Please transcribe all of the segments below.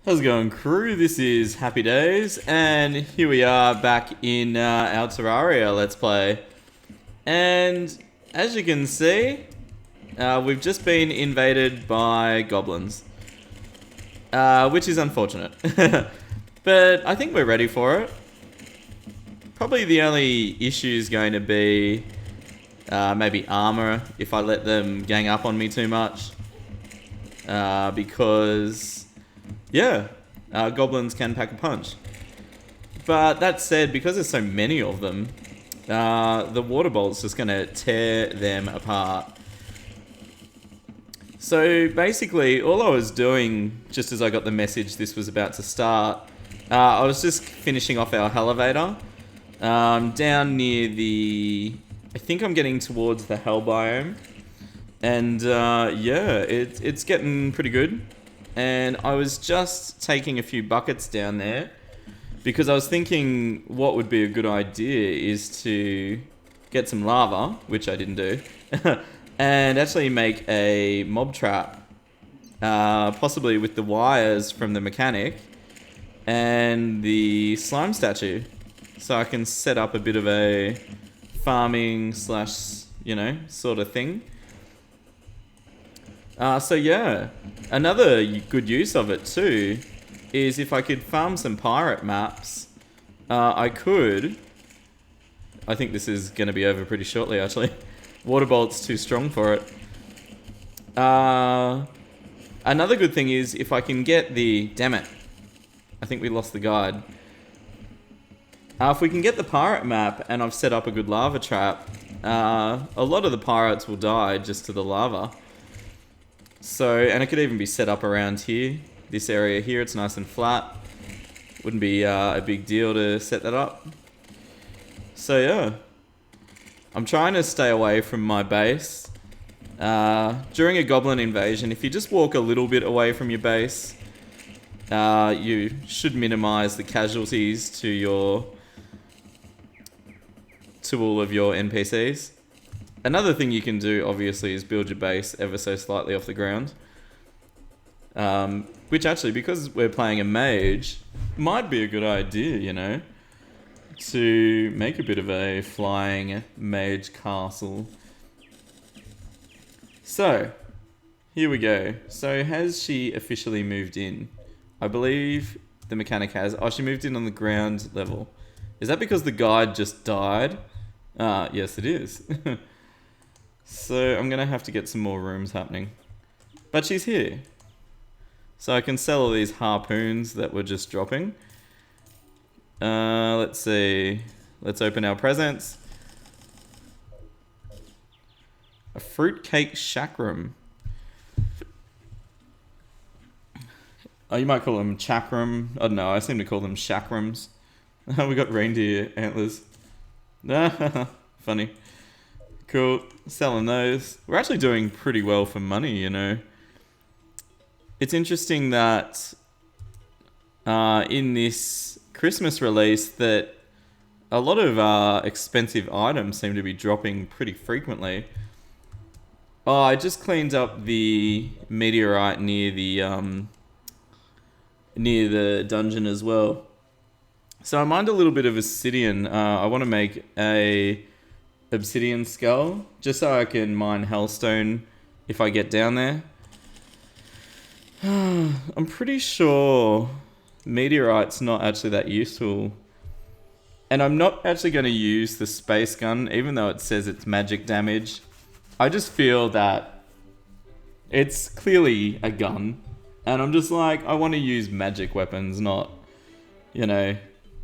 How's it going, crew? This is Happy Days, and here we are back in our Terraria Let's Play. And as you can see, we've just been invaded by goblins, which is unfortunate. But I think we're ready for it. Probably the only issue is going to be maybe armor if I let them gang up on me too much. Because... yeah, goblins can pack a punch. But that said, because there's so many of them, the water bolt's just going to tear them apart. So basically, all I was doing, just as I got the message this was about to start, I was just finishing off our elevator down near the... I think I'm getting towards the hell biome. And yeah, it's getting pretty good. And I was just taking a few buckets down there because I was thinking what would be a good idea is to get some lava, which I didn't do, and actually make a mob trap, possibly with the wires from the mechanic and the slime statue. So I can set up a bit of a farming slash, you know, sort of thing. So yeah, another good use of it too is if I could farm some pirate maps, I could... I think this is going to be over pretty shortly actually. Water bolt's too strong for it. Another good thing is if I can get the... damn it, I think we lost the guide. If we can get the pirate map and I've set up a good lava trap, a lot of the pirates will die just to the lava. So, and it could even be set up around here. This area here, it's nice and flat. Wouldn't be a big deal to set that up. So yeah. I'm trying to stay away from my base. During a goblin invasion, if you just walk a little bit away from your base, you should minimize the casualties to all of your NPCs. Another thing you can do, obviously, is build your base ever so slightly off the ground. Which actually, because we're playing a mage, might be a good idea, you know? To make a bit of a flying mage castle. So, here we go. So, has she officially moved in? I believe the mechanic has. Oh, she moved in on the ground level. Is that because the guide just died? Yes, it is. So I'm going to have to get some more rooms happening. But she's here. So I can sell all these harpoons that were just dropping. Let's see. Let's open our presents. A fruitcake chakram. Oh, you might call them chakram. I don't know. I seem to call them chakrams. We got reindeer antlers. Funny. Cool. Selling those. We're actually doing pretty well for money, you know. It's interesting that in this Christmas release that a lot of expensive items seem to be dropping pretty frequently. Oh, I just cleaned up the meteorite near the dungeon as well. So I mined a little bit of obsidian. I want to make a obsidian skull, just so I can mine hellstone if I get down there. I'm pretty sure meteorite's not actually that useful. And I'm not actually going to use the space gun, even though it says it's magic damage. I just feel that it's clearly a gun. And I'm just like, I want to use magic weapons, not, you know,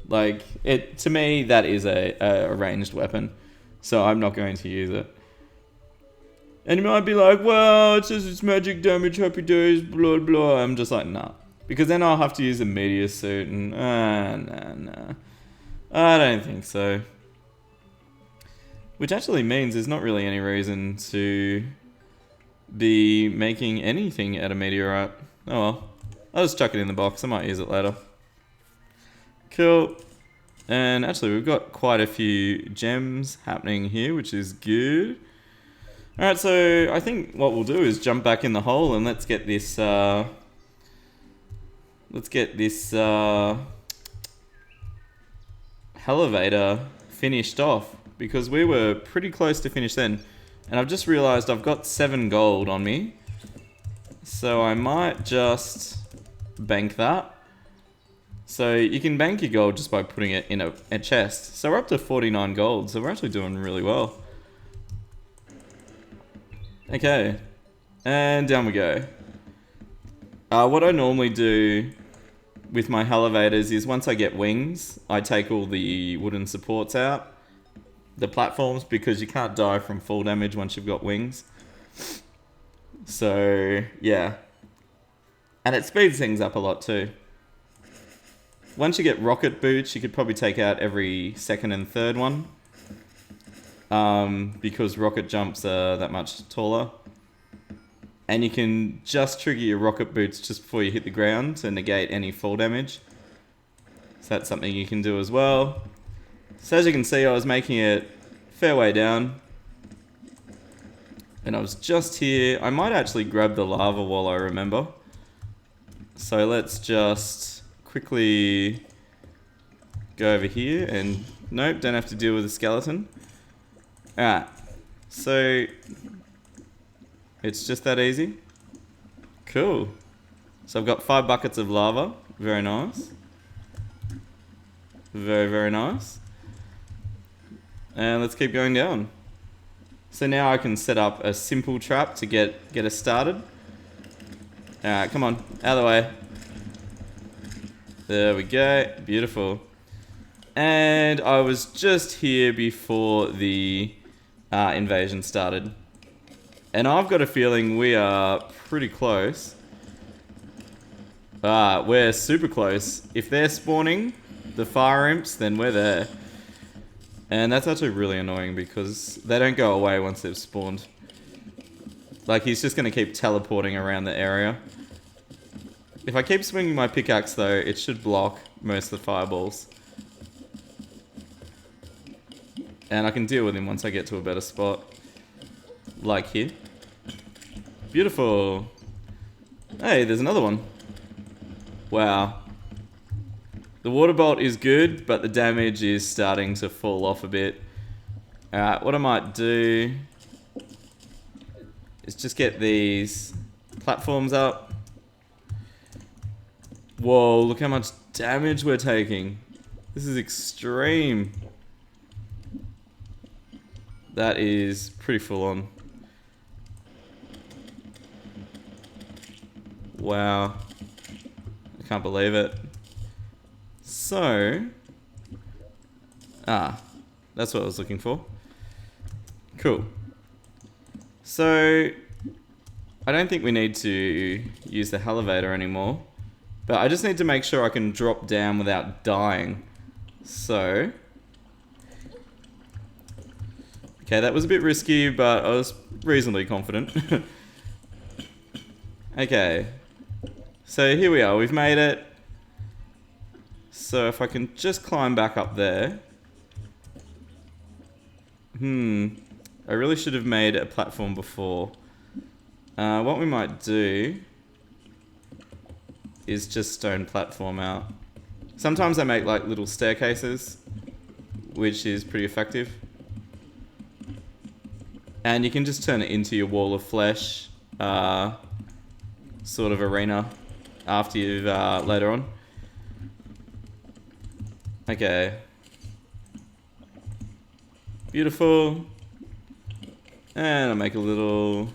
like, it. To me, that is a ranged weapon. So I'm not going to use it. And you might be like, well, it says it's magic damage, Happy Days, blah, blah. I'm just like, nah. Because then I'll have to use a meteor suit and, nah. I don't think so. Which actually means there's not really any reason to be making anything out of meteorite. Oh well. I'll just chuck it in the box. I might use it later. Cool. And actually, we've got quite a few gems happening here, which is good. Alright, so I think what we'll do is jump back in the hole and let's get this let's get this elevator finished off, because we were pretty close to finish then. And I've just realized I've got 7 gold on me, so I might just bank that. So you can bank your gold just by putting it in a chest. So we're up to 49 gold, so we're actually doing really well. Okay, and down we go. What I normally do with my elevators is once I get wings, I take all the wooden supports out, the platforms, because you can't die from fall damage once you've got wings. So, yeah. And it speeds things up a lot too. Once you get rocket boots, you could probably take out every second and third one. Because rocket jumps are that much taller. And you can just trigger your rocket boots just before you hit the ground to negate any fall damage. So that's something you can do as well. So as you can see, I was making it fair way down. And I was just here. I might actually grab the lava while I remember. So let's just quickly go over here and nope, don't have to deal with the skeleton. Alright, so it's just that easy. Cool. So I've got 5 buckets of lava. Very nice. Very, very nice. And let's keep going down. So now I can set up a simple trap to get us started. Alright, come on. Out of the way. There we go. Beautiful. And I was just here before the invasion started. And I've got a feeling we are pretty close. We're super close. If they're spawning the fire imps, then we're there. And that's actually really annoying because they don't go away once they've spawned. Like, he's just going to keep teleporting around the area. If I keep swinging my pickaxe though, it should block most of the fireballs. And I can deal with him once I get to a better spot. Like here. Beautiful. Hey, there's another one. Wow. The water bolt is good, but the damage is starting to fall off a bit. Alright, what I might do is just get these platforms up. Whoa, look how much damage we're taking. This is extreme. That is pretty full on. Wow. I can't believe it. So, that's what I was looking for. Cool. So, I don't think we need to use the elevator anymore, but I just need to make sure I can drop down without dying. So, okay, that was a bit risky, but I was reasonably confident. Okay, so here we are, we've made it. So if I can just climb back up there. I really should have made a platform before. What we might do is just stone platform out. Sometimes I make like little staircases, which is pretty effective. And you can just turn it into your wall of flesh sort of arena after you've later on. Okay. Beautiful. And I'll make a little...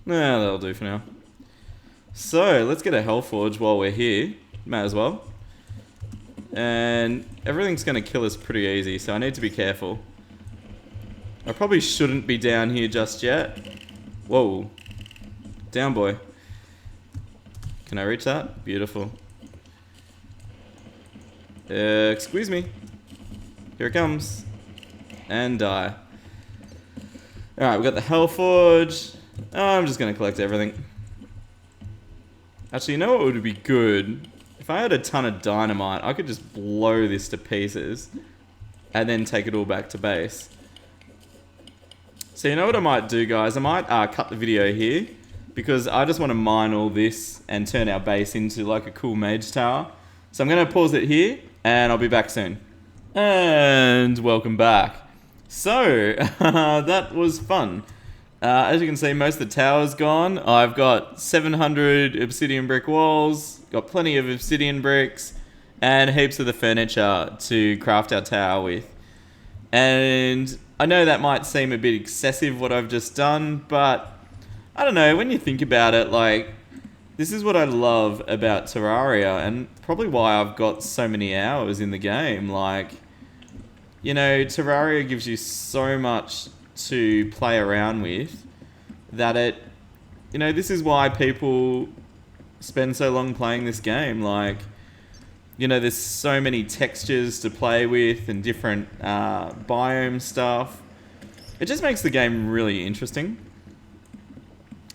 Nah, that'll do for now. So, let's get a Hellforge while we're here. Might as well. And everything's going to kill us pretty easy, so I need to be careful. I probably shouldn't be down here just yet. Whoa. Down, boy. Can I reach that? Beautiful. Excuse me. Here it comes. And die. Alright, we've got the Hellforge. I'm just going to collect everything. Actually, you know what would be good? If I had a ton of dynamite, I could just blow this to pieces. And then take it all back to base. So you know what I might do, guys? I might cut the video here. because I just want to mine all this and turn our base into like a cool mage tower. So I'm going to pause it here and I'll be back soon. And welcome back. So that was fun. As you can see, most of the tower's gone. I've got 700 obsidian brick walls, got plenty of obsidian bricks, and heaps of the furniture to craft our tower with. And I know that might seem a bit excessive what I've just done, but I don't know, when you think about it, like, this is what I love about Terraria, and probably why I've got so many hours in the game. Like, you know, Terraria gives you so much to play around with that it, you know, this is why people spend so long playing this game. Like, you know, there's so many textures to play with and different biome stuff. It just makes the game really interesting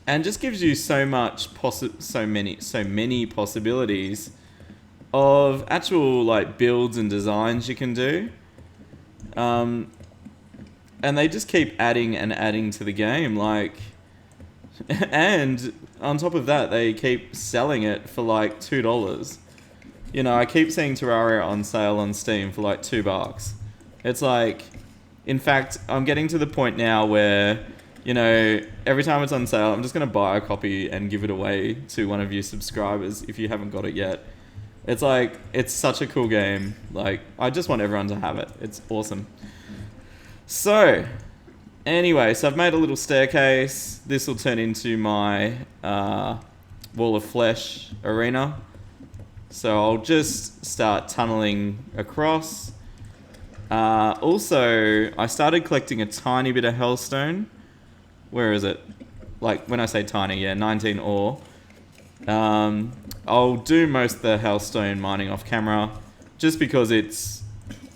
and just gives you so much so many possibilities of actual like builds and designs you can do. And they just keep adding and adding to the game, like, and on top of that, they keep selling it for like $2. You know, I keep seeing Terraria on sale on Steam for like $2. It's like, in fact, I'm getting to the point now where, you know, every time it's on sale, I'm just going to buy a copy and give it away to one of you subscribers if you haven't got it yet. It's like, it's such a cool game. Like, I just want everyone to have it. It's awesome. So, anyway, so I've made a little staircase. This will turn into my Wall of Flesh arena. So I'll just start tunneling across. Also, I started collecting a tiny bit of hellstone. Where is it? Like, when I say tiny, yeah, 19 ore. I'll do most of the hellstone mining off camera, just because it's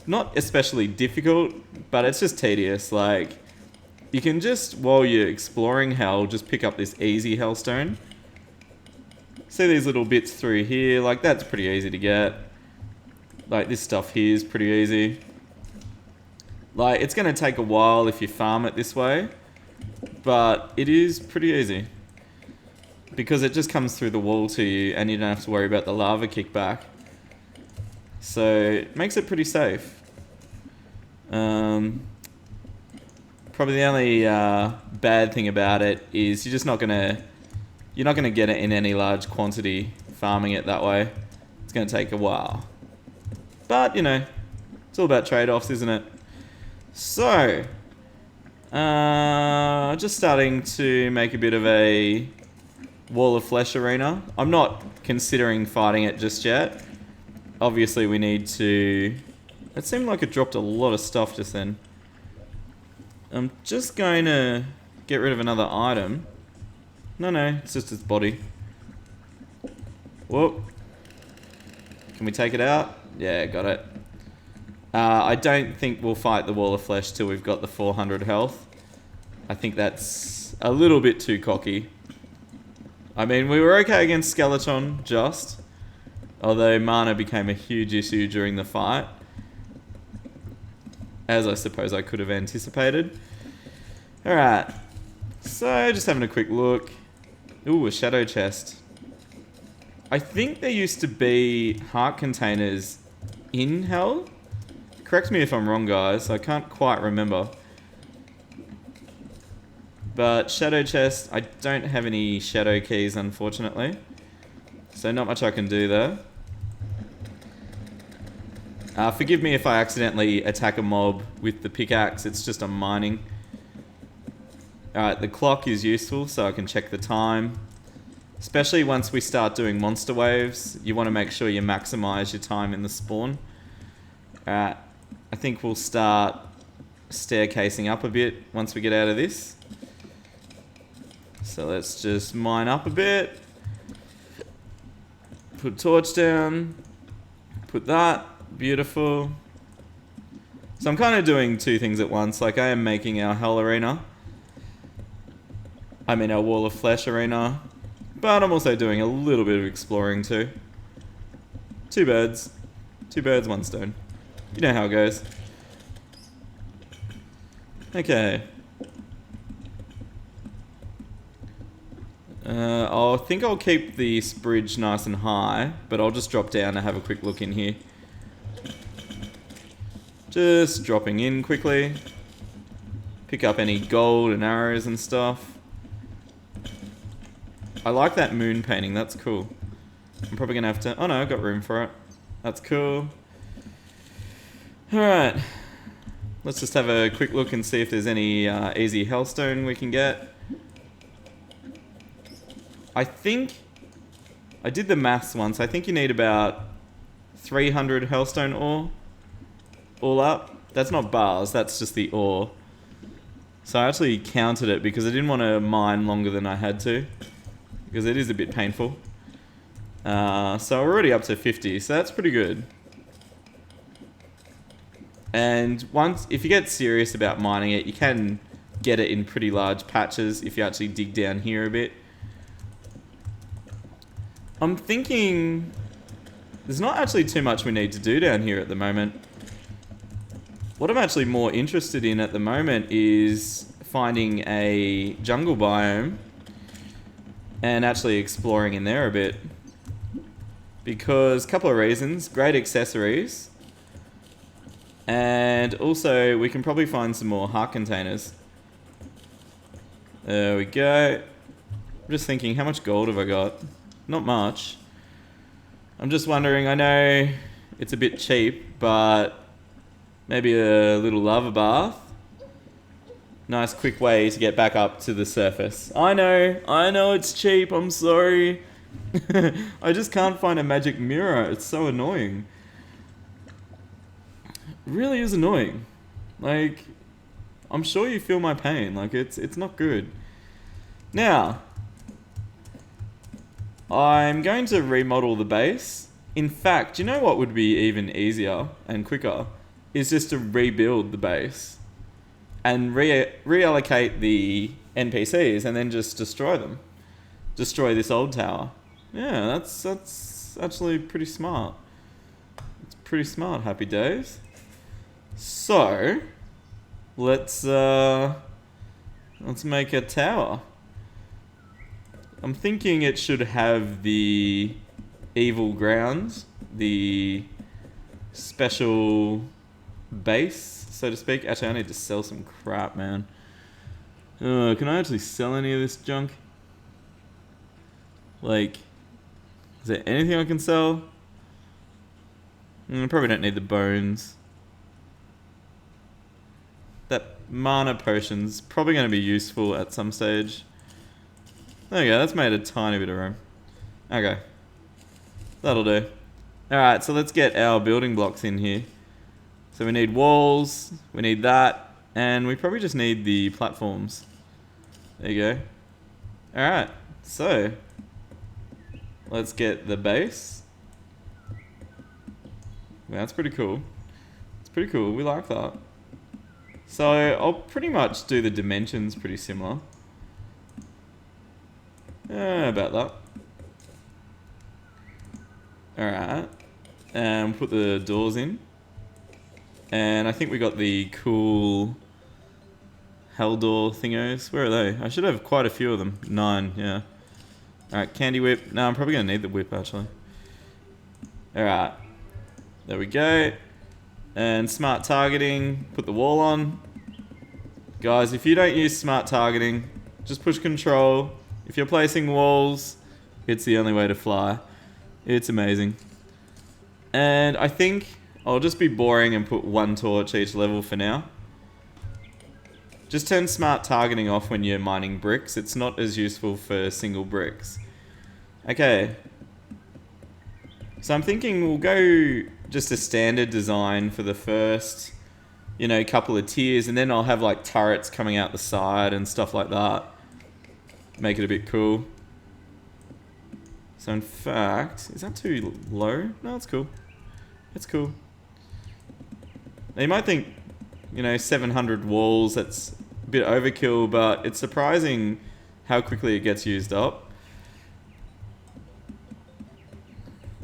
not especially difficult, but it's just tedious. Like, you can just, while you're exploring hell, just pick up this easy hellstone. See these little bits through here? Like, that's pretty easy to get. Like, this stuff here is pretty easy. Like, it's going to take a while if you farm it this way, but it is pretty easy, because it just comes through the wall to you and you don't have to worry about the lava kickback. So it makes it pretty safe. Probably the only bad thing about it is you're not gonna get it in any large quantity farming it that way. It's gonna take a while. But, you know, it's all about trade-offs, isn't it? So, just starting to make a bit of a Wall of Flesh arena. I'm not considering fighting it just yet. Obviously we need to... It seemed like it dropped a lot of stuff just then. I'm just going to get rid of another item. No, it's just its body. Whoop. Can we take it out? Yeah, got it. I don't think we'll fight the Wall of Flesh till we've got the 400 health. I think that's a little bit too cocky. I mean, we were okay against Skeleton, just. Although mana became a huge issue during the fight, as I suppose I could have anticipated. Alright. So, just having a quick look. Ooh, a shadow chest. I think there used to be heart containers in Hell. Correct me if I'm wrong, guys. I can't quite remember. But shadow chest, I don't have any shadow keys, unfortunately. So not much I can do there. Forgive me if I accidentally attack a mob with the pickaxe. It's just I'm mining. Alright, the clock is useful so I can check the time. Especially once we start doing monster waves, you want to make sure you maximize your time in the spawn. Alright, I think we'll start staircasing up a bit once we get out of this. So let's just mine up a bit. Put torch down. Put that. Beautiful. So I'm kind of doing two things at once. Like, I am making our Hell arena. I mean our Wall of Flesh arena. But I'm also doing a little bit of exploring too. Two birds. Two birds, one stone. You know how it goes. Okay. I think I'll keep this bridge nice and high, but I'll just drop down and have a quick look in here. Just dropping in quickly. Pick up any gold and arrows and stuff. I like that moon painting, that's cool. I'm probably gonna have to... Oh no, I've got room for it. That's cool. Alright. Let's just have a quick look and see if there's any easy hellstone we can get. I think... I did the maths once. I think you need about 300 hellstone ore. All up. That's not bars, that's just the ore. So I actually counted it because I didn't want to mine longer than I had to. Because it is a bit painful. So we're already up to 50, so that's pretty good. And if you get serious about mining it, you can get it in pretty large patches if you actually dig down here a bit. I'm thinking there's not actually too much we need to do down here at the moment. What I'm actually more interested in at the moment is finding a jungle biome and actually exploring in there a bit. Because a couple of reasons, great accessories, and also we can probably find some more heart containers. There we go. I'm just thinking, how much gold have I got? Not much. I'm just wondering, I know it's a bit cheap, but maybe a little lava bath. Nice quick way to get back up to the surface. I know it's cheap, I'm sorry. I just can't find a magic mirror, it's so annoying. It really is annoying. Like, I'm sure you feel my pain, like it's not good. Now, I'm going to remodel the base. In fact, you know what would be even easier and quicker? Is just to rebuild the base. And reallocate the NPCs and then just destroy them. Destroy this old tower. Yeah, that's actually pretty smart. It's pretty smart, Happy Days. So, let's make a tower. I'm thinking it should have the evil grounds, the special base, so to speak. Actually, I need to sell some crap, man. Can I actually sell any of this junk? Like, is there anything I can sell? I probably don't need the bones. That mana potion's probably going to be useful at some stage. There we go, that's made a tiny bit of room. Okay. That'll do. Alright, so let's get our building blocks in here. So we need walls, we need that, and we probably just need the platforms. There you go. Alright, so let's get the base. Yeah, that's pretty cool. It's pretty cool, we like that. So I'll pretty much do the dimensions pretty similar. Yeah, about that. Alright. And put the doors in. And I think we got the cool hell door thingos. Where are they? I should have quite a few of them. 9, yeah. Alright, candy whip. No, I'm probably going to need the whip actually. Alright. There we go. And smart targeting. Put the wall on. Guys, if you don't use smart targeting, just push control. If you're placing walls, it's the only way to fly. It's amazing. And I think I'll just be boring and put 1 torch each level for now. Just turn smart targeting off when you're mining bricks. It's not as useful for single bricks. Okay. So I'm thinking we'll go just a standard design for the first, you know, couple of tiers, and then I'll have like turrets coming out the side and stuff like that. Make it a bit cool. So in fact, is that too low? No, it's cool. It's cool. Now you might think, you know, 700 walls, that's a bit overkill, but it's surprising how quickly it gets used up.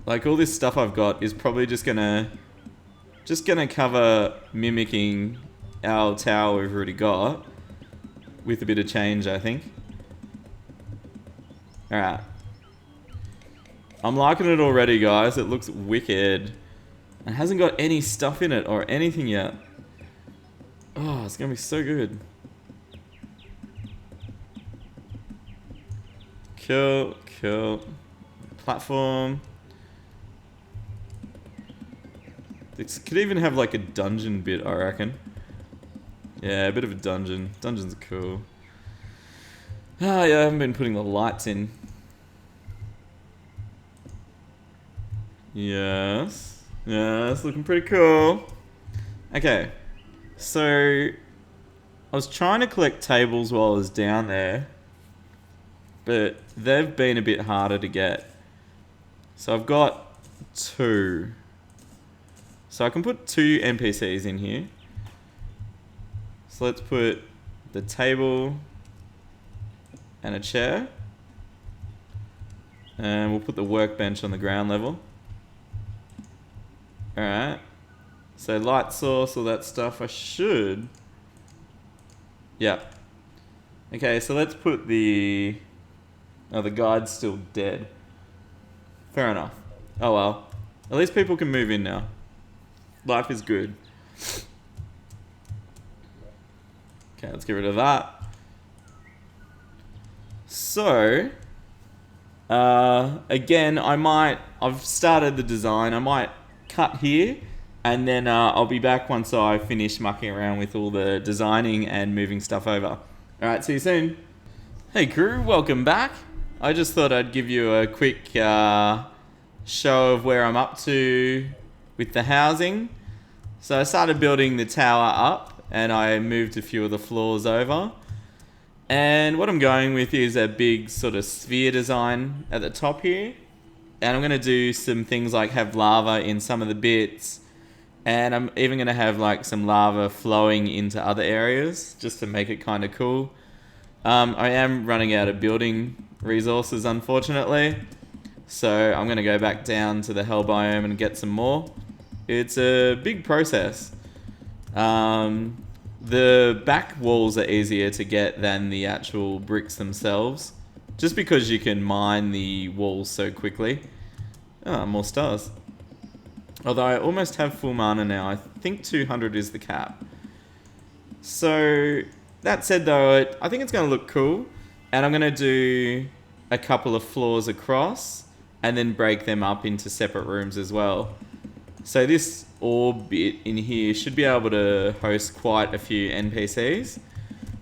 Like all this stuff I've got is probably just gonna cover mimicking our tower we've already got with a bit of change, I think. Alright. I'm liking it already, guys. It looks wicked. It hasn't got any stuff in it or anything yet. Oh, it's gonna be so good. Cool, cool. Platform. This could even have like a dungeon bit, I reckon. Yeah, a bit of a dungeon. Dungeons are cool. Ah, yeah, I haven't been putting the lights in. Yes. Yes, looking pretty cool. Okay. So, I was trying to collect tables while I was down there, but they've been a bit harder to get. So I've got 2. So I can put 2 NPCs in here. So let's put the table and a chair. And we'll put the workbench on the ground level. Alright. So light source, all that stuff, I should... Yep. Okay, so let's put the... Oh, the guide's still dead. Fair enough. Oh well. At least people can move in now. Life is good. Okay, let's get rid of that. So... again, I've started the design. I might cut here, and then I'll be back once I finish mucking around with all the designing and moving stuff over. Alright, see you soon. Hey crew, welcome back. I just thought I'd give you a quick show of where I'm up to with the housing. So I started building the tower up, and I moved a few of the floors over. And what I'm going with is a big sort of sphere design at the top here. And I'm going to do some things like have lava in some of the bits. And I'm even going to have like some lava flowing into other areas just to make it kind of cool. I am running out of building resources, unfortunately. So I'm going to go back down to the hell biome and get some more. It's a big process. The back walls are easier to get than the actual bricks themselves, just because you can mine the walls so quickly. Ah, more stars. Although I almost have full mana now. I think 200 is the cap. So, that said though, I think it's going to look cool. And I'm going to do a couple of floors across, and then break them up into separate rooms as well. So this orb bit in here should be able to host quite a few NPCs.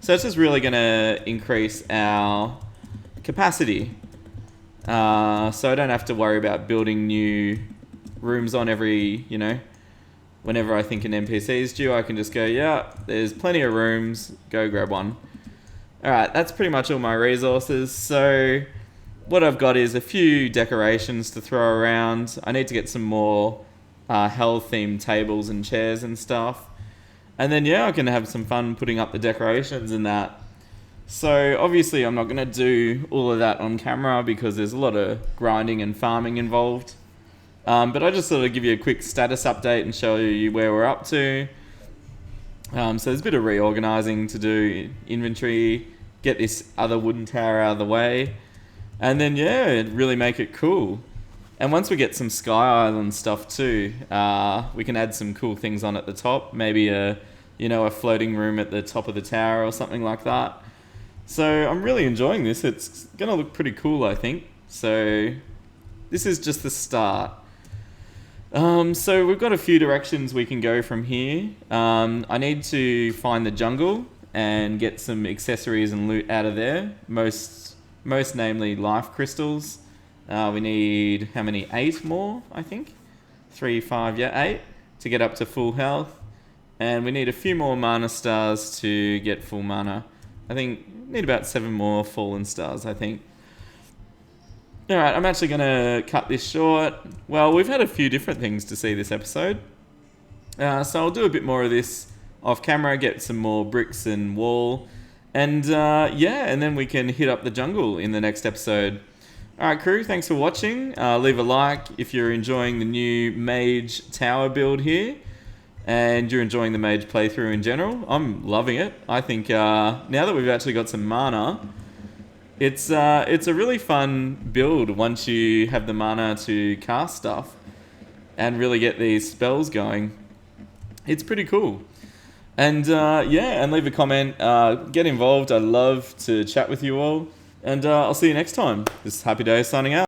So it's just really going to increase our capacity. So I don't have to worry about building new rooms on every, whenever I think an NPC is due, I can just go, yeah, there's plenty of rooms, go grab one. Alright, that's pretty much all my resources. So what I've got is a few decorations to throw around. I need to get some more hell-themed tables and chairs and stuff. And then, yeah, I can have some fun putting up the decorations and that. So, obviously, I'm not going to do all of that on camera because there's a lot of grinding and farming involved. But I just thought I'd give you a quick status update and show you where we're up to. So there's a bit of reorganizing to do, inventory, get this other wooden tower out of the way. And then, yeah, really make it cool. And once we get some Sky Island stuff too, we can add some cool things on at the top. Maybe a floating room at the top of the tower or something like that. So I'm really enjoying this. It's going to look pretty cool, I think. So this is just the start. So we've got a few directions we can go from here. I need to find the jungle and get some accessories and loot out of there. Most namely life crystals. We need, how many? 8 more, I think? 3, 5, yeah, 8 to get up to full health. And we need a few more mana stars to get full mana. I think we need about 7 more fallen stars, I think. Alright, I'm actually going to cut this short. Well, we've had a few different things to see this episode. So I'll do a bit more of this off camera, get some more bricks and wall. And and then we can hit up the jungle in the next episode. Alright crew, thanks for watching. Leave a like if you're enjoying the new Mage tower build here. And you're enjoying the Mage playthrough in general. I'm loving it. I think now that we've actually got some mana, It's a really fun build once you have the mana to cast stuff and really get these spells going. It's pretty cool. And yeah, and leave a comment, get involved. I'd love to chat with you all. And I'll see you next time. This is Happy Days signing out.